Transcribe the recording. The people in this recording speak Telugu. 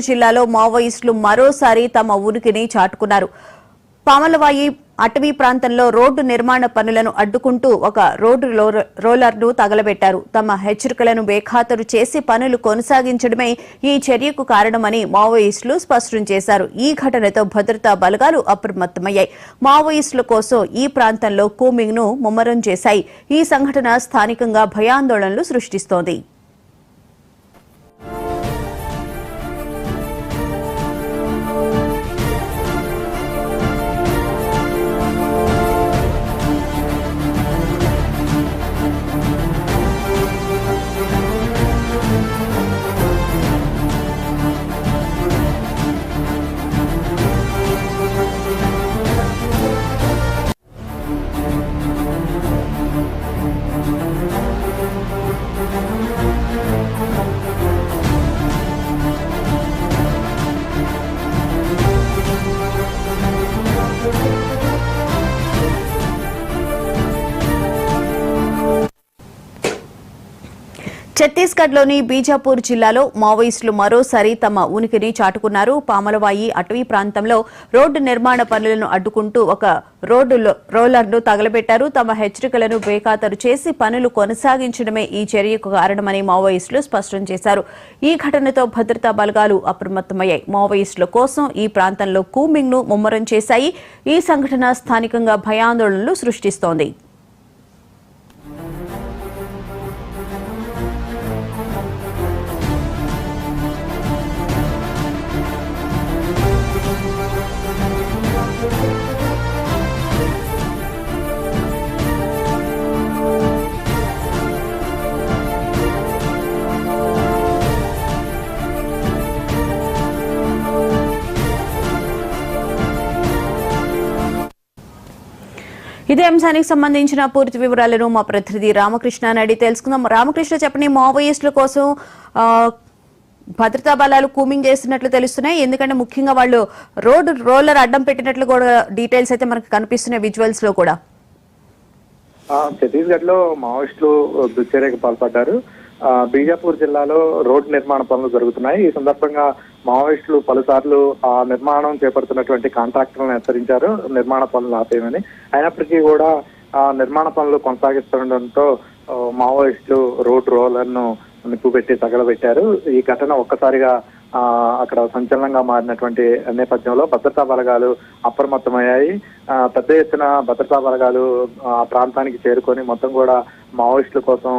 జిల్లాలో మావోయిస్టులు మరోసారి తమ ఉనికిని చాటుకున్నారు. పామలవాయి అటవీ ప్రాంతంలో రోడ్డు నిర్మాణ పనులను అడ్డుకుంటూ ఒక రోడ్డు రోలర్ను తగలబెట్టారు. తమ హెచ్చరికలను బేఖాతరు చేసి పనులు కొనసాగించడమే ఈ చర్యకు కారణమని మావోయిస్టులు స్పష్టం చేశారు. ఈ ఘటనతో భద్రతా బలగాలు అప్రమత్తమయ్యాయి. మావోయిస్టుల కోసం ఈ ప్రాంతంలో కూంబింగ్ ను ముమ్మరం చేశాయి. ఈ సంఘటన స్థానికంగా భయాందోళనలు సృష్టిస్తోంది. ఛత్తీస్గఢ్లోని బీజాపూర్ జిల్లాలో మావోయిస్టులు మరోసారి తమ ఉనికిని చాటుకున్నారు. పామలవాయి అటవీ ప్రాంతంలో రోడ్డు నిర్మాణ పనులను అడ్డుకుంటూ ఒక రోడ్డు రోలర్ను తగలబెట్టారు. తమ హెచ్చరికలను బేఖాతరు చేసి పనులు కొనసాగించడమే ఈ చర్యకు కారణమని మావోయిస్టులు స్పష్టం చేశారు. ఈ ఘటనతో భద్రతా బలగాలు అప్రమత్తమయ్యాయి. మావోయిస్టుల కోసం ఈ ప్రాంతంలో కూంబింగ్ ను ముమ్మరం చేశాయి. ఈ సంఘటన స్థానికంగా భయాందోళనలు సృష్టిస్తోంది. ఇదే అంశానికి సంబంధించిన పూర్తి వివరాలను మా ప్రతినిధి రామకృష్ణ అడిగి తెలుసుకుందాం. రామకృష్ణ, చెప్పండి, మావోయిస్టుల కోసం భద్రతా బలాలు కూంబింగ్ చేస్తున్నట్లు తెలుస్తున్నాయి. ఎందుకంటే ముఖ్యంగా వాళ్ళు రోడ్డు రోలర్ అడ్డం పెట్టినట్లు కూడా డీటెయిల్స్ అయితే మనకు కనిపిస్తున్నాయి విజువల్స్ లో కూడా. ఛత్తీస్గఢ్ లో మావోయిస్టులు దుశ్చర్యకు పాల్పడ్డారు. బీజాపూర్ జిల్లాలో రోడ్డు నిర్మాణ పనులు జరుగుతున్నాయి. ఈ సందర్భంగా మావోయిస్టులు పలుసార్లు ఆ నిర్మాణం చేపడుతున్నటువంటి కాంట్రాక్టర్లను హెచ్చరించారు నిర్మాణ పనులు ఆపేయమని. అయినప్పటికీ కూడా ఆ నిర్మాణ పనులు కొనసాగిస్తుండటంతో మావోయిస్టులు రోడ్ రోలర్ను నిప్పుపెట్టి తగలబెట్టారు. ఈ ఘటన ఒక్కసారిగా అక్కడ సంచలనంగా మారినటువంటి నేపథ్యంలో భద్రతా బలగాలు అప్రమత్తమయ్యాయి. పెద్ద ఎత్తున భద్రతా బలగాలు ఆ ప్రాంతానికి చేరుకొని మొత్తం కూడా మావోయిస్టుల కోసం